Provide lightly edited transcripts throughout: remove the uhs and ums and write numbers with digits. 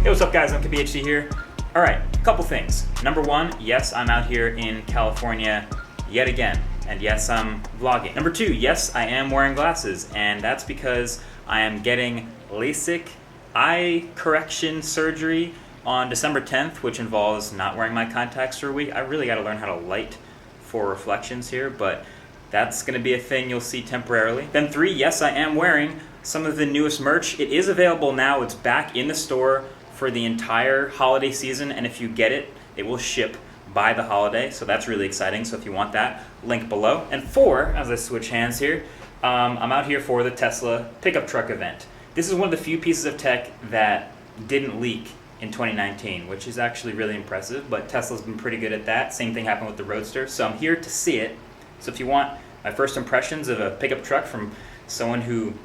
Hey, what's up guys, I'm KBHD here. Alright, a couple things. Number one, yes, I'm out here in California yet again. And yes, I'm vlogging. Number two, yes, I am wearing glasses. And that's because I am getting LASIK eye correction surgery on December 10th, which involves not wearing my contacts for a week. I really gotta learn how to light for reflections here, but that's gonna be a thing you'll see temporarily. Then three, yes, I am wearing some of the newest merch. It is available now, it's back in the store for the entire holiday season, and if you get it, it will ship by the holiday, so that's really exciting. So if you want that, link below. And four, as I switch hands here, I'm out here for the Tesla pickup truck event. This is one of the few pieces of tech that didn't leak in 2019, which is actually really impressive, but Tesla's been pretty good at that. Same thing happened with the Roadster, so I'm here to see it. So if you want my first impressions of a pickup truck from someone who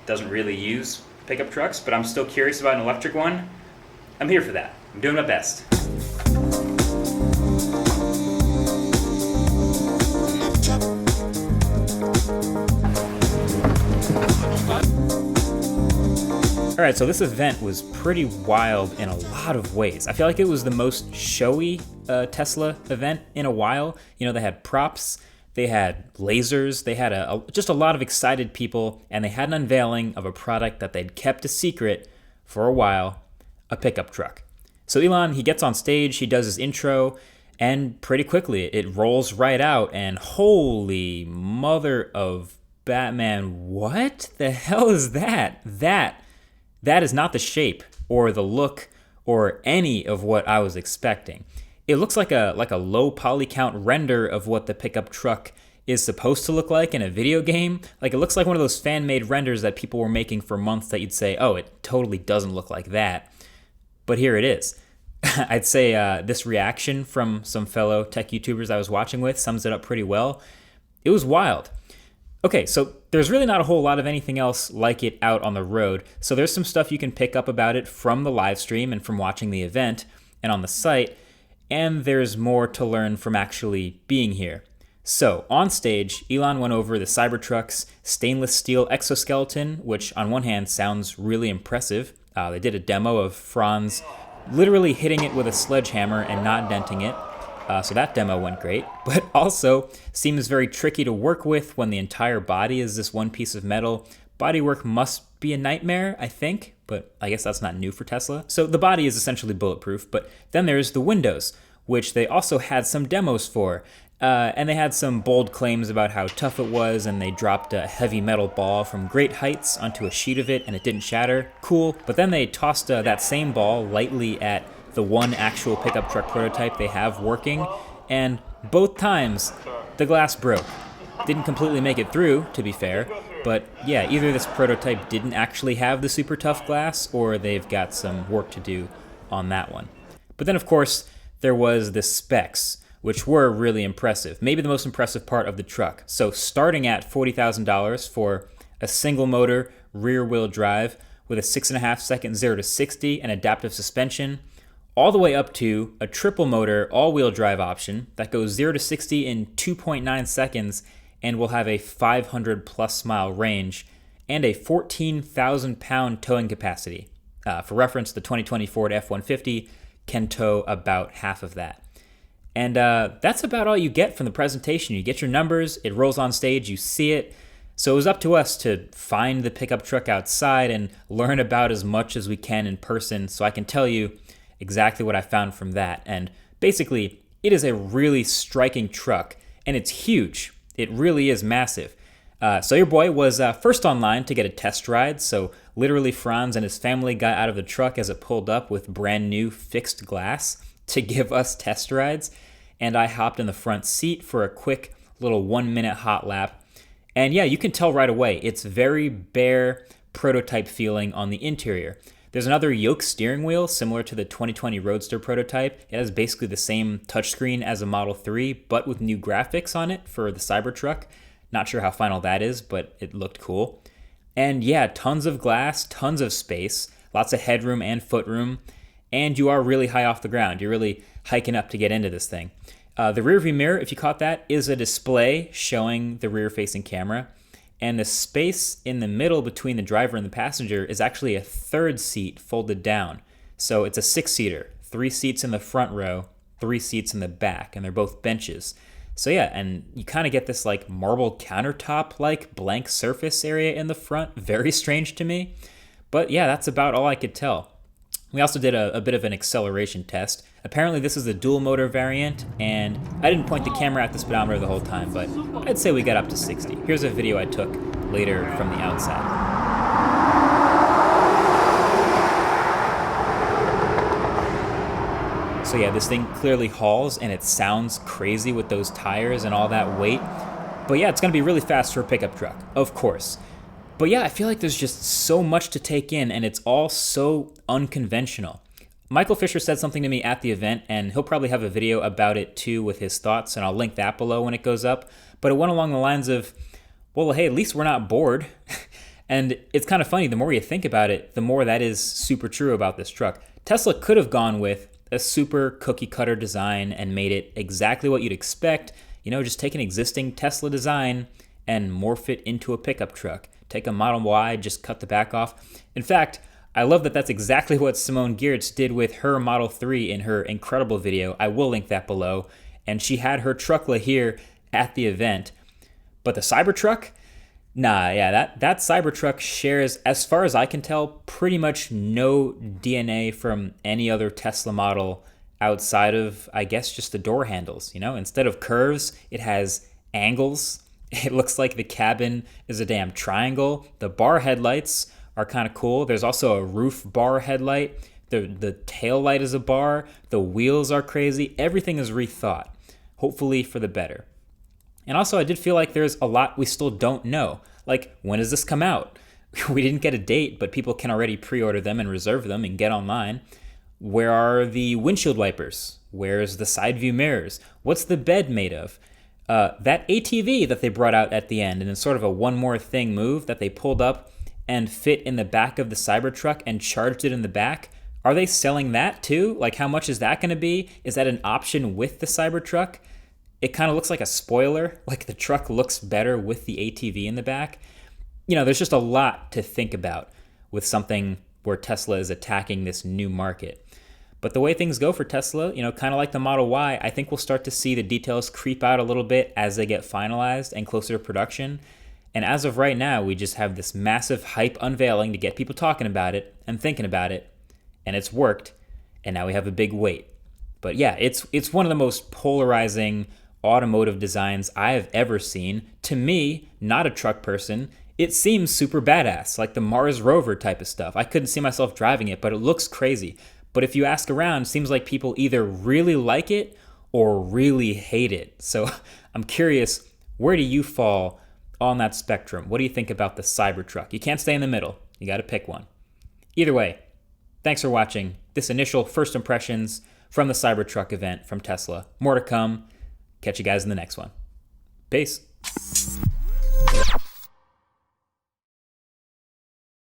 doesn't really use pickup trucks, but I'm still curious about an electric one, I'm here for that. I'm doing my best. All right, so this event was pretty wild in a lot of ways. I feel like it was the most showy Tesla event in a while. You know, they had props, they had lasers, they had just a lot of excited people, and they had an unveiling of a product that they'd kept a secret for a while, a pickup truck. So Elon, he gets on stage, he does his intro, and pretty quickly it rolls right out, and holy mother of Batman, what the hell is that? That is not the shape or the look or any of what I was expecting. It looks like a low poly count render of what the pickup truck is supposed to look like in a video game. Like, it looks like one of those fan-made renders that people were making for months that you'd say, oh, it totally doesn't look like that. But here it is. I'd say this reaction from some fellow tech YouTubers I was watching with sums it up pretty well. It was wild. Okay, so there's really not a whole lot of anything else like it out on the road. So there's some stuff you can pick up about it from the live stream and from watching the event and on the site. And there's more to learn from actually being here. So on stage, Elon went over the Cybertruck's stainless steel exoskeleton, which on one hand sounds really impressive. They did a demo of Franz literally hitting it with a sledgehammer and not denting it. So that demo went great, but also seems very tricky to work with when the entire body is this one piece of metal. Bodywork must be a nightmare, I think, but I guess that's not new for Tesla. So the body is essentially bulletproof, but then there's the windows, which they also had some demos for. And they had some bold claims about how tough it was, and they dropped a heavy metal ball from great heights onto a sheet of it and it didn't shatter. Cool. But then they tossed that same ball lightly at the one actual pickup truck prototype they have working, and both times the glass broke. Didn't completely make it through, to be fair, but yeah, either this prototype didn't actually have the super tough glass, or they've got some work to do on that one. But then of course, there was the specs, which were really impressive. Maybe the most impressive part of the truck. So starting at $40,000 for a single motor, rear wheel drive with a 6.5 second 0 to 60 and adaptive suspension, all the way up to a triple motor all-wheel drive option that goes 0 to 60 in 2.9 seconds and will have a 500 plus mile range and a 14,000 pound towing capacity. For reference, the 2020 Ford F-150 can tow about half of that. And that's about all you get from the presentation. You get your numbers, it rolls on stage, you see it. So it was up to us to find the pickup truck outside and learn about as much as we can in person, so I can tell you exactly what I found from that. And basically, it is a really striking truck, and it's huge. It really is massive. So your boy was first online to get a test ride, so literally Franz and his family got out of the truck as it pulled up with brand new fixed glass to give us test rides, and I hopped in the front seat for a quick little 1-minute hot lap. And yeah, you can tell right away, it's very bare prototype feeling on the interior. There's another yoke steering wheel similar to the 2020 Roadster prototype. It has basically the same touchscreen as a Model 3, but with new graphics on it for the Cybertruck. Not sure how final that is, but it looked cool. And yeah, tons of glass, tons of space, lots of headroom and footroom, and you are really high off the ground. You're really hiking up to get into this thing. The rear view mirror, if you caught that, is a display showing the rear-facing camera. And the space in the middle between the driver and the passenger is actually a third seat folded down. So it's a 6-seater, 3 seats in the front row, 3 seats in the back, and they're both benches. So yeah, and you kind of get this like marble countertop like blank surface area in the front. Very strange to me. But yeah, that's about all I could tell. We also did a bit of an acceleration test. Apparently this is the dual motor variant, and I didn't point the camera at the speedometer the whole time, but I'd say we got up to 60. Here's a video I took later from the outside. So yeah, this thing clearly hauls, and it sounds crazy with those tires and all that weight. But yeah, it's gonna be really fast for a pickup truck, of course. But yeah, I feel like there's just so much to take in, and it's all so unconventional. Michael Fisher said something to me at the event, and he'll probably have a video about it too with his thoughts, and I'll link that below when it goes up. But it went along the lines of, well, hey, at least we're not bored. And it's kind of funny, the more you think about it, the more that is super true about this truck. Tesla could have gone with a super cookie cutter design and made it exactly what you'd expect. You know, just take an existing Tesla design and morph it into a pickup truck. Take a Model Y, just cut the back off. In fact, I love that that's exactly what Simone Giertz did with her Model 3 in her incredible video. I will link that below. And she had her truckla here at the event. But the Cybertruck? Nah, yeah, that Cybertruck shares, as far as I can tell, pretty much no DNA from any other Tesla model outside of, I guess, just the door handles. You know, instead of curves, it has angles. It looks like the cabin is a damn triangle. The bar headlights are kind of cool. There's also a roof bar headlight. The tail light is a bar. The wheels are crazy. Everything is rethought, hopefully for the better. And also, I did feel like there's a lot we still don't know. Like, when does this come out? We didn't get a date, but people can already pre-order them and reserve them and get online. Where are the windshield wipers? Where's the side view mirrors? What's the bed made of? That ATV that they brought out at the end, and it's sort of a one more thing move that they pulled up and fit in the back of the Cybertruck and charged it in the back. Are they selling that too? Like, how much is that going to be? Is that an option with the Cybertruck? It kind of looks like a spoiler, like the truck looks better with the ATV in the back. You know, there's just a lot to think about with something where Tesla is attacking this new market. But the way things go for Tesla, you know, kind of like the Model Y, I think we'll start to see the details creep out a little bit as they get finalized and closer to production. And as of right now, we just have this massive hype unveiling to get people talking about it and thinking about it. And it's worked. And now we have a big wait. But yeah, it's one of the most polarizing automotive designs I have ever seen. To me, not a truck person, it seems super badass, like the Mars rover type of stuff. I couldn't see myself driving it, but it looks crazy. But if you ask around, it seems like people either really like it or really hate it. So I'm curious, where do you fall on that spectrum? What do you think about the Cybertruck? You can't stay in the middle. You got to pick one. Either way, thanks for watching this initial first impressions from the Cybertruck event from Tesla. More to come. Catch you guys in the next one. Peace.